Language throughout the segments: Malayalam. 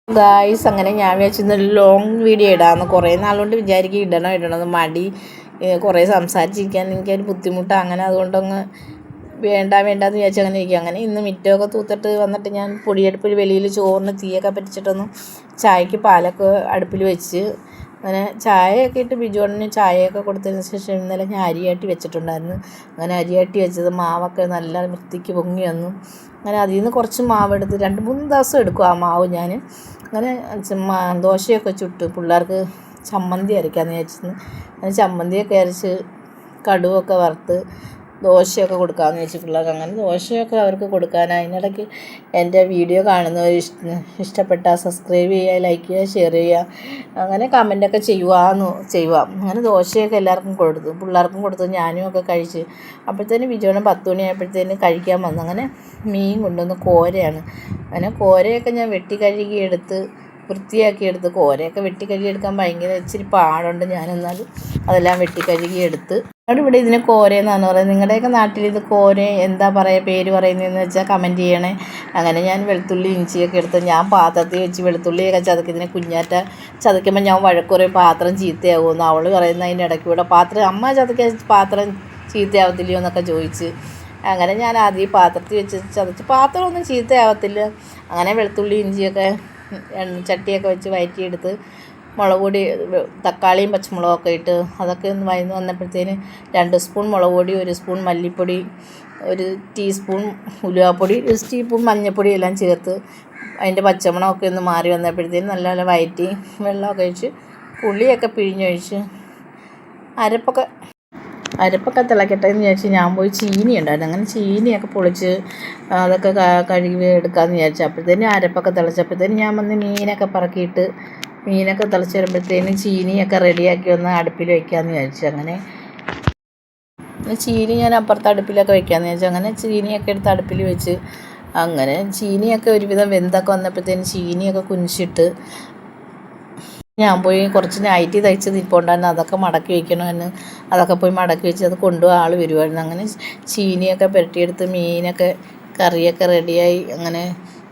ഗായ്സ് അങ്ങനെ ഞാൻ വിചാരിച്ചിരുന്ന ലോങ് വീഡിയോ ഇടാമെന്ന് കുറേ നാളുകൊണ്ട് വിചാരിക്കും ഇടണമെന്ന് മടി കുറേ സംസാരിച്ചിരിക്കാൻ എനിക്കൊരു ബുദ്ധിമുട്ടാണ്. അങ്ങനെ അതുകൊണ്ടങ്ങ് വേണ്ടാന്ന് വിചാരിച്ച് അങ്ങനെ ഇരിക്കും. അങ്ങനെ ഇന്ന് മിറ്റമൊക്കെ തൂത്തിട്ട് വന്നിട്ട് ഞാൻ പൊടിയടുപ്പിൽ വെളിയിൽ ചോറിന് തീയൊക്കെ പറ്റിച്ചിട്ടൊന്ന് ചായക്ക് പാലൊക്കെ അടുപ്പിൽ വെച്ച് അങ്ങനെ ചായയൊക്കെ ഇട്ട് ബിജുവണ്ണന് ചായയൊക്കെ കൊടുത്തതിന് ശേഷം ഇന്നലെ ഞാൻ അരിയാട്ടി വെച്ചിട്ടുണ്ടായിരുന്നു. അങ്ങനെ അരിയാട്ടി വെച്ചത് മാവൊക്കെ നല്ല വൃത്തിക്ക് പൊങ്ങി വന്നു. അങ്ങനെ അതിൽ നിന്ന് കുറച്ച് മാവെടുത്ത് 2-3 ദിവസം എടുക്കും ആ മാവ്. ഞാൻ അങ്ങനെ ദോശയൊക്കെ ചുട്ട് പിള്ളേർക്ക് ചമ്മന്തി അരയ്ക്കാമെന്ന് വിചാരിച്ചിരുന്നു. അങ്ങനെ ചമ്മന്തിയൊക്കെ അരച്ച് കടുവൊക്കെ വറുത്ത് ദോശയൊക്കെ കൊടുക്കാമെന്ന് വെച്ച് പിള്ളേർക്ക്. അങ്ങനെ ദോശയൊക്കെ അവർക്ക് കൊടുക്കാനാണ്. അതിനിടയ്ക്ക് എൻ്റെ വീഡിയോ കാണുന്നവർ ഇഷ്ടപ്പെട്ടാൽ സബ്സ്ക്രൈബ് ചെയ്യുക, ലൈക്ക് ചെയ്യുക, ഷെയർ ചെയ്യുക, അങ്ങനെ കമൻറ്റൊക്കെ ചെയ്യുക. അങ്ങനെ ദോശയൊക്കെ എല്ലാവർക്കും കൊടുത്തു, പിള്ളേർക്കും കൊടുത്തു, ഞാനും ഒക്കെ കഴിച്ച്. അപ്പോഴത്തേന് ബിജുവിന് 10 മണിയായപ്പോഴത്തേന് കഴിക്കാൻ വന്നു. അങ്ങനെ മീൻ കൊണ്ടുവന്ന് കോരയാണ്. അങ്ങനെ കോരയൊക്കെ ഞാൻ വെട്ടി കഴുകി എടുത്ത് വൃത്തിയാക്കി എടുത്ത്. കോരയൊക്കെ വെട്ടി കഴുകി എടുക്കാൻ ഭയങ്കര ഇച്ചിരി പാടുണ്ട്. ഞാനെന്നാലും അതെല്ലാം വെട്ടി കഴുകി എടുത്ത്. ഇവിടെ ഇതിന് കോരയെന്നാണ് പറയുന്നത്. നിങ്ങളുടെയൊക്കെ നാട്ടിൽ ഇത് കോര എന്താ പറയുക, പേര് പറയുന്നതെന്ന് വെച്ചാൽ കമൻറ്റ് ചെയ്യണേ. അങ്ങനെ ഞാൻ വെളുത്തുള്ളി ഇഞ്ചിയൊക്കെ എടുത്ത് ഞാൻ പാത്രത്തിൽ വെച്ച് വെളുത്തുള്ളിയൊക്കെ ചതക്കി. ഇതിനെ കുഞ്ഞാറ്റ ചതയ്ക്കുമ്പോൾ ഞാൻ വഴക്കുറയും പാത്രം ചീത്തയാകുമെന്ന് അവൾ പറയുന്ന. അതിൻ്റെ ഇടയ്ക്ക് കൂടെ അമ്മ ചതയ്ക്കാൻ പാത്രം ചീത്തയാവത്തില്ലയോ എന്നൊക്കെ ചോദിച്ച്. അങ്ങനെ ഞാൻ ആദ്യം പാത്രത്തിൽ വെച്ച് ചതച്ച് പാത്രമൊന്നും ചീത്തയാവത്തില്ല. അങ്ങനെ വെളുത്തുള്ളി ഇഞ്ചിയൊക്കെ ചട്ടിയൊക്കെ വെച്ച് വഴറ്റിയെടുത്ത് മുളക് പൊടി തക്കാളിയും പച്ചമുളകൊക്കെ ഇട്ട് അതൊക്കെ ഒന്ന് വഴന്ന് വന്നപ്പോഴത്തേന് 2 സ്പൂൺ മുളക് പൊടി, 1 സ്പൂൺ മല്ലിപ്പൊടി, 1 ടീസ്പൂൺ ഉലുവാപ്പൊടി, 1 ടീസ്പൂൺ മഞ്ഞൾപ്പൊടി എല്ലാം ചേർത്ത് അതിൻ്റെ പച്ചമണമൊക്കെ ഒന്ന് മാറി വന്നപ്പോഴത്തേന് നല്ല വഴറ്റി വെള്ളമൊക്കെ ഒഴിച്ച് പുളിയൊക്കെ പിഴിഞ്ഞൊഴിച്ച് അരപ്പൊക്കെ തിളക്കട്ടെ എന്ന് വിചാരിച്ച് ഞാൻ പോയി ചീനി ഉണ്ടായിരുന്നു. അങ്ങനെ ചീനിയൊക്കെ പൊളിച്ച് അതൊക്കെ കഴുകി എടുക്കാമെന്ന് വിചാരിച്ചു. അപ്പോഴത്തേനും അരപ്പൊക്കെ തിളച്ചപ്പോഴത്തേനും ഞാൻ വന്ന് മീനൊക്കെ പറക്കിയിട്ട് മീനൊക്കെ തിളച്ച് വരുമ്പോഴത്തേനും ചീനിയൊക്കെ റെഡിയാക്കി ഒന്ന് അടുപ്പിൽ വയ്ക്കാമെന്ന് വിചാരിച്ചു. അങ്ങനെ ചീനി ഞാൻ അപ്പുറത്ത് അടുപ്പിലൊക്കെ വയ്ക്കാമെന്ന് വിചാരിച്ചു. അങ്ങനെ ചീനിയൊക്കെ എടുത്ത് അടുപ്പിൽ വെച്ച് അങ്ങനെ ചീനിയൊക്കെ ഒരുവിധം വെന്തൊക്കെ വന്നപ്പോഴത്തേനും ചീനിയൊക്കെ കുനിച്ചിട്ട് ഞാൻ പോയി കുറച്ച് നൈറ്റി തയ്ച്ചത് ഇപ്പോൾ ഉണ്ടായിരുന്നു. അതൊക്കെ മടക്കി വയ്ക്കണമെന്ന് അതൊക്കെ പോയി മടക്കി വെച്ച് അത് കൊണ്ടുപോകാൻ ആൾ വരുമായിരുന്നു. അങ്ങനെ ചീനിയൊക്കെ പുരട്ടിയെടുത്ത് മീനൊക്കെ കറിയൊക്കെ റെഡിയായി. അങ്ങനെ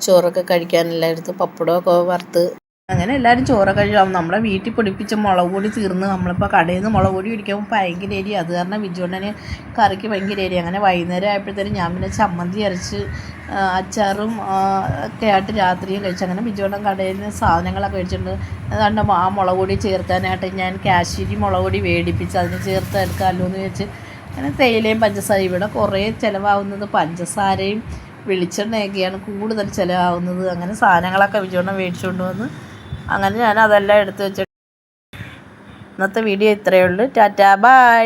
ചോറൊക്കെ കഴിക്കാനെല്ലാം എടുത്ത് പപ്പടമൊക്കെ വറുത്ത് അങ്ങനെ എല്ലാവരും ചോറൊക്കെ കഴിക്കും. നമ്മളെ വീട്ടിൽ പൊടിപ്പിച്ച മുളക് പൊടി തീർന്ന് നമ്മളിപ്പോൾ കടയിൽ നിന്ന് മുളക് പൊടി പിടിക്കുമ്പോൾ ഭയങ്കര എരി. അത് കാരണം ബിജുണ്ണന് കറിക്ക് ഭയങ്കര എരി. അങ്ങനെ വൈകുന്നേരം ആയപ്പോഴത്തേനും ഞാൻ പിന്നെ ചമ്മന്തി അരച്ച് അച്ചാറും ഒക്കെ ആയിട്ട് രാത്രിയും കഴിച്ചു. അങ്ങനെ ബിജുണ്ണൻ കടയിൽ നിന്ന് സാധനങ്ങളൊക്കെ മേടിച്ചിട്ടുണ്ട്. അതുകൊണ്ട് ആ മുളക് പൊടി ചേർക്കാനായിട്ട് ഞാൻ കാശ്മീരി മുളക് പൊടി മേടിപ്പിച്ച് അതിന് ചേർത്ത് എടുക്കാമല്ലോ എന്ന് വെച്ച് അങ്ങനെ തേയിലയും പഞ്ചസാരയും. ഇവിടെ കുറേ ചിലവാകുന്നത് പഞ്ചസാരയും വെളിച്ചെണ്ണയൊക്കെയാണ് കൂടുതൽ ചിലവാകുന്നത്. അങ്ങനെ സാധനങ്ങളൊക്കെ ബിജുണ്ണൻ മേടിച്ചുകൊണ്ട് വന്ന് അങ്ങനെ ഞാൻ അതെല്ലാം എടുത്ത് വെച്ചിട്ട് ഇന്നത്തെ വീഡിയോ ഇത്രയേ ഉള്ളൂ. ടാറ്റാ, ബൈ.